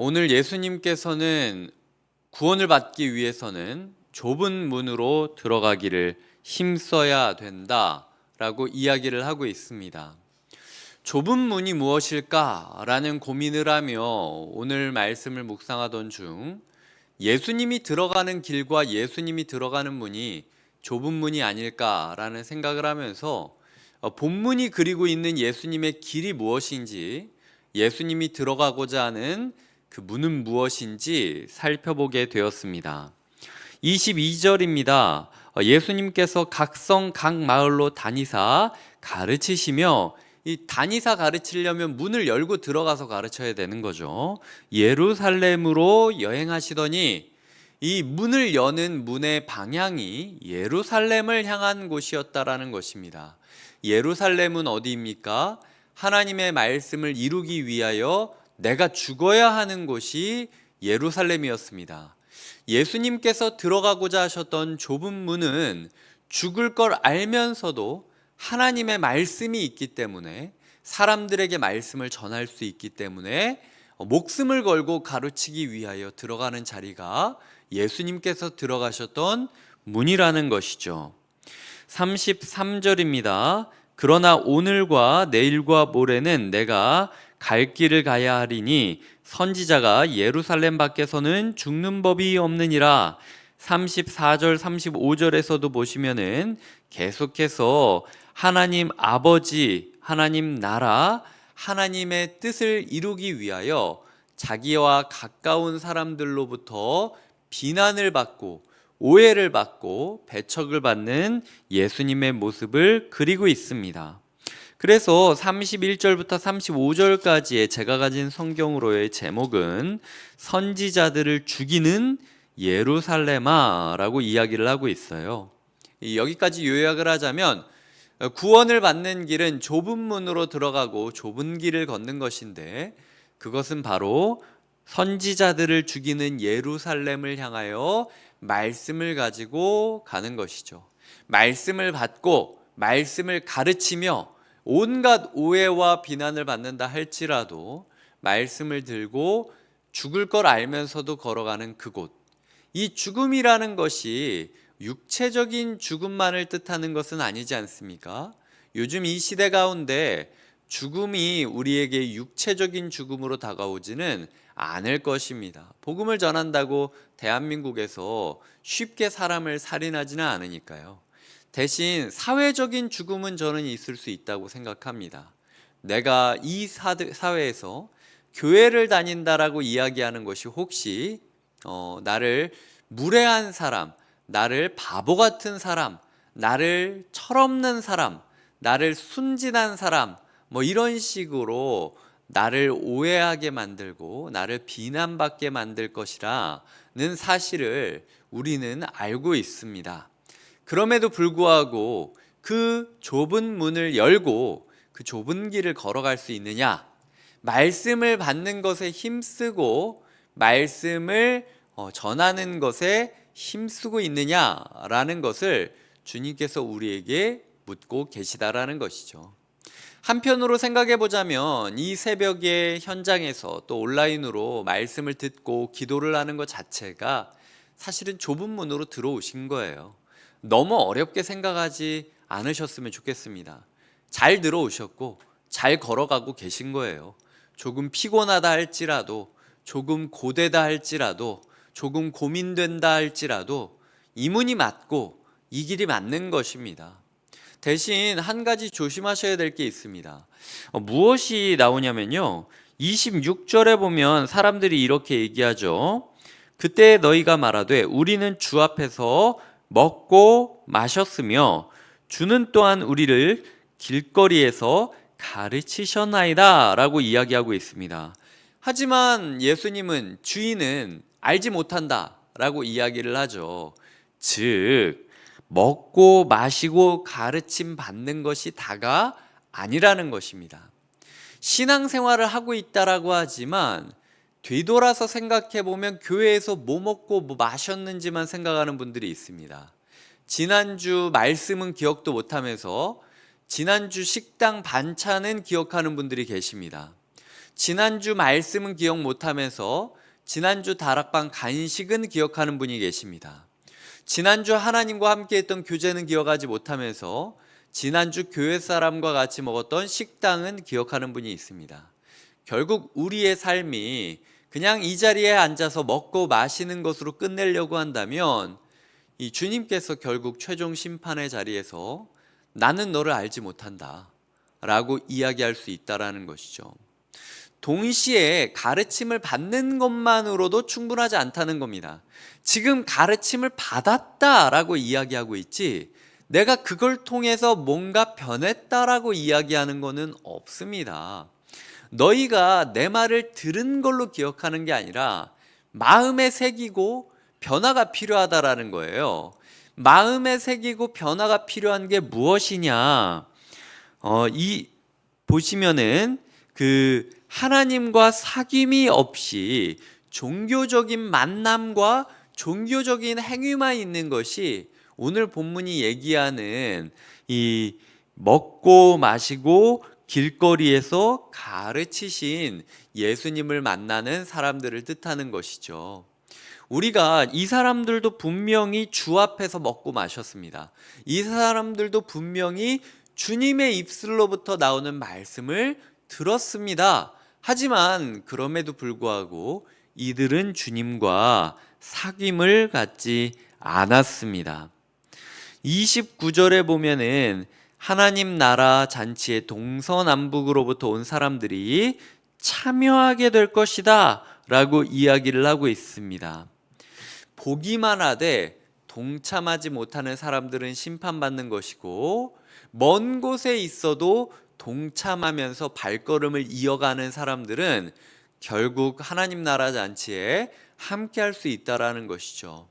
오늘 예수님께서는 구원을 받기 위해서는 좁은 문으로 들어가기를 힘써야 된다라고 이야기를 하고 있습니다. 좁은 문이 무엇일까라는 고민을 하며 오늘 말씀을 묵상하던 중 예수님이 들어가는 길과 예수님이 들어가는 문이 좁은 문이 아닐까라는 생각을 하면서 본문이 그리고 있는 예수님의 길이 무엇인지, 예수님이 들어가고자 하는 그 문은 무엇인지 살펴보게 되었습니다. 22절입니다. 예수님께서 각 성 각 마을로 다니사 가르치시며, 이 다니사 가르치려면 문을 열고 들어가서 가르쳐야 되는 거죠. 예루살렘으로 여행하시더니, 이 문을 여는 문의 방향이 예루살렘을 향한 곳이었다라는 것입니다. 예루살렘은 어디입니까? 하나님의 말씀을 이루기 위하여 내가 죽어야 하는 곳이 예루살렘이었습니다. 예수님께서 들어가고자 하셨던 좁은 문은 죽을 걸 알면서도 하나님의 말씀이 있기 때문에, 사람들에게 말씀을 전할 수 있기 때문에 목숨을 걸고 가르치기 위하여 들어가는 자리가 예수님께서 들어가셨던 문이라는 것이죠. 33절입니다. 그러나 오늘과 내일과 모레는 내가 갈 길을 가야 하리니 선지자가 예루살렘 밖에서는 죽는 법이 없느니라. 34절 35절에서도 보시면은 계속해서 하나님 아버지, 하나님 나라, 하나님의 뜻을 이루기 위하여 자기와 가까운 사람들로부터 비난을 받고 오해를 받고 배척을 받는 예수님의 모습을 그리고 있습니다. 그래서 31절부터 35절까지의 제가 가진 성경으로의 제목은 선지자들을 죽이는 예루살렘아라고 이야기를 하고 있어요. 여기까지 요약을 하자면 구원을 받는 길은 좁은 문으로 들어가고 좁은 길을 걷는 것인데, 그것은 바로 선지자들을 죽이는 예루살렘을 향하여 말씀을 가지고 가는 것이죠. 말씀을 받고 말씀을 가르치며 온갖 오해와 비난을 받는다 할지라도 말씀을 들고 죽을 걸 알면서도 걸어가는 그곳. 이 죽음이라는 것이 육체적인 죽음만을 뜻하는 것은 아니지 않습니까? 요즘 이 시대 가운데 죽음이 우리에게 육체적인 죽음으로 다가오지는 않을 것입니다. 복음을 전한다고 대한민국에서 쉽게 사람을 살인하지는 않으니까요. 대신 사회적인 죽음은 저는 있을 수 있다고 생각합니다. 내가 이 사회에서 교회를 다닌다라고 이야기하는 것이 혹시 나를 무례한 사람, 나를 바보 같은 사람, 나를 철없는 사람, 나를 순진한 사람, 이런 식으로 나를 오해하게 만들고 나를 비난받게 만들 것이라는 사실을 우리는 알고 있습니다. 그럼에도 불구하고 그 좁은 문을 열고 그 좁은 길을 걸어갈 수 있느냐? 말씀을 받는 것에 힘쓰고 말씀을 전하는 것에 힘쓰고 있느냐라는 것을 주님께서 우리에게 묻고 계시다라는 것이죠. 한편으로 생각해 보자면 이 새벽의 현장에서 또 온라인으로 말씀을 듣고 기도를 하는 것 자체가 사실은 좁은 문으로 들어오신 거예요. 너무 어렵게 생각하지 않으셨으면 좋겠습니다. 잘 들어오셨고 잘 걸어가고 계신 거예요. 조금 피곤하다 할지라도, 조금 고되다 할지라도, 조금 고민된다 할지라도 이 문이 맞고 이 길이 맞는 것입니다. 대신 한 가지 조심하셔야 될 게 있습니다. 무엇이 나오냐면요, 26절에 보면 사람들이 이렇게 얘기하죠. 그때 너희가 말하되 우리는 주 앞에서 먹고 마셨으며 주는 또한 우리를 길거리에서 가르치셨나이다 라고 이야기하고 있습니다. 하지만 예수님은 주인은 알지 못한다 라고 이야기를 하죠. 즉 먹고 마시고 가르침 받는 것이 다가 아니라는 것입니다. 신앙생활을 하고 있다라고 하지만 뒤돌아서 생각해 보면 교회에서 뭐 먹고 뭐 마셨는지만 생각하는 분들이 있습니다. 지난주 말씀은 기억도 못하면서 지난주 식당 반찬은 기억하는 분들이 계십니다. 지난주 말씀은 기억 못하면서 지난주 다락방 간식은 기억하는 분이 계십니다. 지난주 하나님과 함께 했던 교제는 기억하지 못하면서 지난주 교회 사람과 같이 먹었던 식당은 기억하는 분이 있습니다. 결국 우리의 삶이 그냥 이 자리에 앉아서 먹고 마시는 것으로 끝내려고 한다면 이 주님께서 결국 최종 심판의 자리에서 나는 너를 알지 못한다 라고 이야기할 수 있다라는 것이죠. 동시에 가르침을 받는 것만으로도 충분하지 않다는 겁니다. 지금 가르침을 받았다라고 이야기하고 있지 내가 그걸 통해서 뭔가 변했다라고 이야기하는 것은 없습니다. 너희가 내 말을 들은 걸로 기억하는 게 아니라 마음에 새기고 변화가 필요하다라는 거예요. 마음에 새기고 변화가 필요한 게 무엇이냐? 보시면은 그 하나님과 사귐이 없이 종교적인 만남과 종교적인 행위만 있는 것이 오늘 본문이 얘기하는 이 먹고 마시고 길거리에서 가르치신 예수님을 만나는 사람들을 뜻하는 것이죠. 우리가 이 사람들도 분명히 주 앞에서 먹고 마셨습니다. 이 사람들도 분명히 주님의 입술로부터 나오는 말씀을 들었습니다. 하지만 그럼에도 불구하고 이들은 주님과 사귐을 갖지 않았습니다. 29절에 보면은 하나님 나라 잔치에 동서남북으로부터 온 사람들이 참여하게 될 것이다 라고 이야기를 하고 있습니다. 보기만 하되 동참하지 못하는 사람들은 심판받는 것이고 먼 곳에 있어도 동참하면서 발걸음을 이어가는 사람들은 결국 하나님 나라 잔치에 함께 할 수 있다라는 것이죠.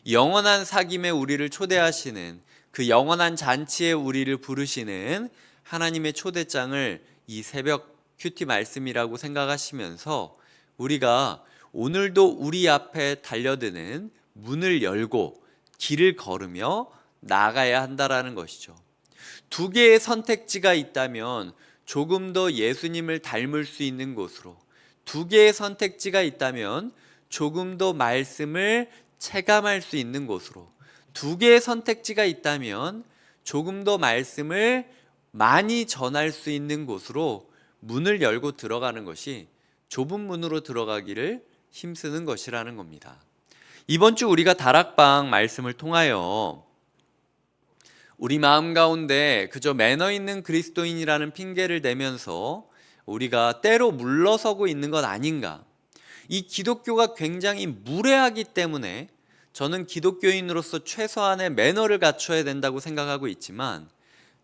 영원한 사귐에 우리를 초대하시는 그 영원한 잔치에 우리를 부르시는 하나님의 초대장을 이 새벽 큐티 말씀이라고 생각하시면서 우리가 오늘도 우리 앞에 달려드는 문을 열고 길을 걸으며 나아가야 한다라는 것이죠. 두 개의 선택지가 있다면 조금 더 예수님을 닮을 수 있는 곳으로, 두 개의 선택지가 있다면 조금 더 말씀을 체감할 수 있는 곳으로, 두 개의 선택지가 있다면 조금 더 말씀을 많이 전할 수 있는 곳으로 문을 열고 들어가는 것이 좁은 문으로 들어가기를 힘쓰는 것이라는 겁니다. 이번 주 우리가 다락방 말씀을 통하여 우리 마음 가운데 그저 매너 있는 그리스도인이라는 핑계를 대면서 우리가 때로 물러서고 있는 것 아닌가. 이 기독교가 굉장히 무례하기 때문에 저는 기독교인으로서 최소한의 매너를 갖춰야 된다고 생각하고 있지만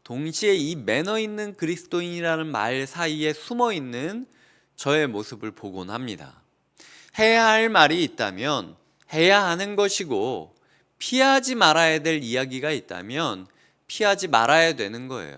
동시에 이 매너 있는 그리스도인이라는 말 사이에 숨어 있는 저의 모습을 보곤 합니다. 해야 할 말이 있다면 해야 하는 것이고 피하지 말아야 될 이야기가 있다면 피하지 말아야 되는 거예요.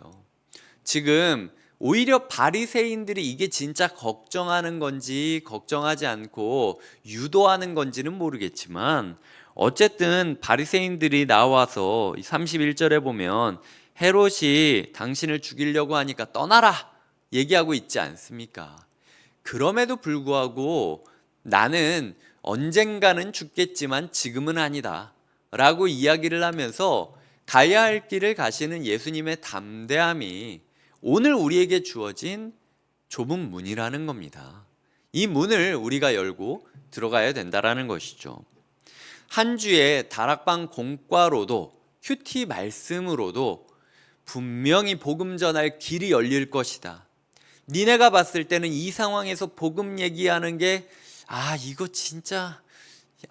지금 오히려 바리새인들이 이게 진짜 걱정하는 건지 걱정하지 않고 유도하는 건지는 모르겠지만 어쨌든 바리새인들이 나와서 31절에 보면 헤롯이 당신을 죽이려고 하니까 떠나라 얘기하고 있지 않습니까? 그럼에도 불구하고 나는 언젠가는 죽겠지만 지금은 아니다 라고 이야기를 하면서 가야 할 길을 가시는 예수님의 담대함이 오늘 우리에게 주어진 좁은 문이라는 겁니다. 이 문을 우리가 열고 들어가야 된다라는 것이죠. 한 주의 다락방 공과로도 큐티 말씀으로도 분명히 복음 전할 길이 열릴 것이다. 니네가 봤을 때는 이 상황에서 복음 얘기하는 게 이거 진짜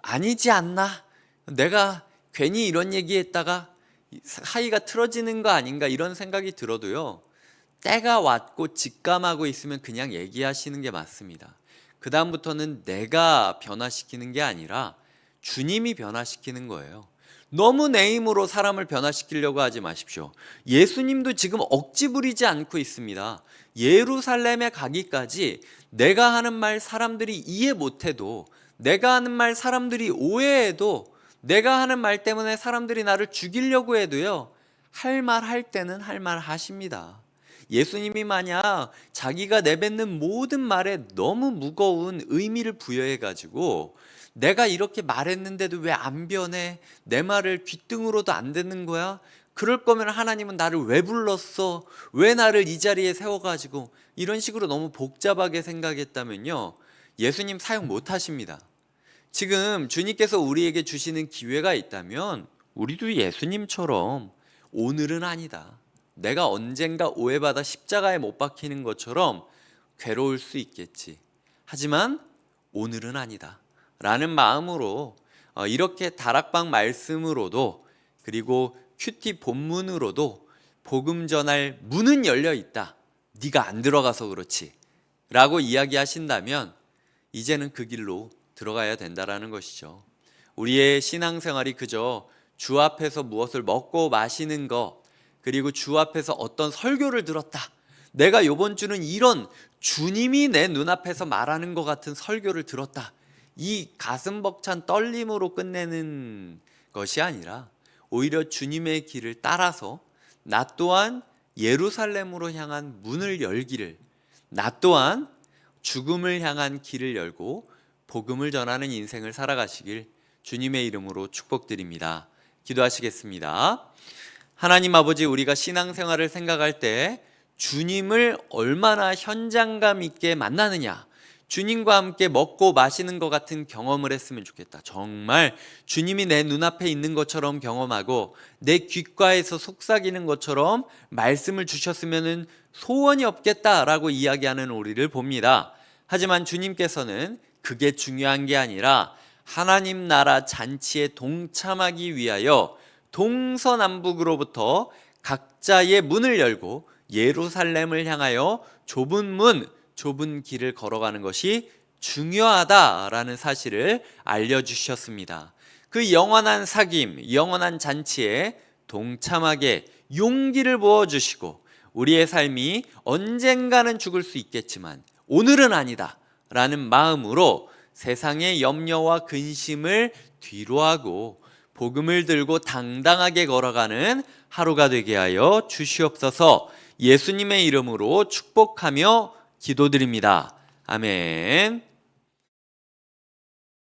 아니지 않나? 내가 괜히 이런 얘기했다가 사이가 틀어지는 거 아닌가 이런 생각이 들어도요. 때가 왔고 직감하고 있으면 그냥 얘기하시는 게 맞습니다. 그 다음부터는 내가 변화시키는 게 아니라 주님이 변화시키는 거예요. 너무 내 힘으로 사람을 변화시키려고 하지 마십시오. 예수님도 지금 억지 부리지 않고 있습니다. 예루살렘에 가기까지 내가 하는 말 사람들이 이해 못해도, 내가 하는 말 사람들이 오해해도, 내가 하는 말 때문에 사람들이 나를 죽이려고 해도요, 할 말 할 때는 할 말 하십니다. 예수님이 만약 자기가 내뱉는 모든 말에 너무 무거운 의미를 부여해가지고 내가 이렇게 말했는데도 왜 안 변해? 내 말을 귓등으로도 안 듣는 거야? 그럴 거면 하나님은 나를 왜 불렀어? 왜 나를 이 자리에 세워가지고 이런 식으로 너무 복잡하게 생각했다면요, 예수님 사용 못 하십니다. 지금 주님께서 우리에게 주시는 기회가 있다면 우리도 예수님처럼 오늘은 아니다, 내가 언젠가 오해받아 십자가에 못 박히는 것처럼 괴로울 수 있겠지, 하지만 오늘은 아니다 라는 마음으로 이렇게 다락방 말씀으로도 그리고 큐티 본문으로도 복음 전할 문은 열려 있다, 네가 안 들어가서 그렇지 라고 이야기하신다면 이제는 그 길로 들어가야 된다라는 것이죠. 우리의 신앙생활이 그저 주 앞에서 무엇을 먹고 마시는 것, 그리고 주 앞에서 어떤 설교를 들었다, 내가 이번 주는 이런 주님이 내 눈앞에서 말하는 것 같은 설교를 들었다, 이 가슴 벅찬 떨림으로 끝내는 것이 아니라 오히려 주님의 길을 따라서 나 또한 예루살렘으로 향한 문을 열기를, 나 또한 죽음을 향한 길을 열고 복음을 전하는 인생을 살아가시길 주님의 이름으로 축복드립니다. 기도하시겠습니다. 하나님 아버지, 우리가 신앙생활을 생각할 때 주님을 얼마나 현장감 있게 만나느냐, 주님과 함께 먹고 마시는 것 같은 경험을 했으면 좋겠다. 정말 주님이 내 눈앞에 있는 것처럼 경험하고 내 귓가에서 속삭이는 것처럼 말씀을 주셨으면 소원이 없겠다라고 이야기하는 우리를 봅니다. 하지만 주님께서는 그게 중요한 게 아니라 하나님 나라 잔치에 동참하기 위하여 동서남북으로부터 각자의 문을 열고 예루살렘을 향하여 좁은 문, 좁은 길을 걸어가는 것이 중요하다라는 사실을 알려주셨습니다. 그 영원한 사귐, 영원한 잔치에 동참하게 용기를 부어주시고 우리의 삶이 언젠가는 죽을 수 있겠지만 오늘은 아니다 라는 마음으로 세상의 염려와 근심을 뒤로하고 복음을 들고 당당하게 걸어가는 하루가 되게 하여 주시옵소서. 예수님의 이름으로 축복하며 기도드립니다. 아멘.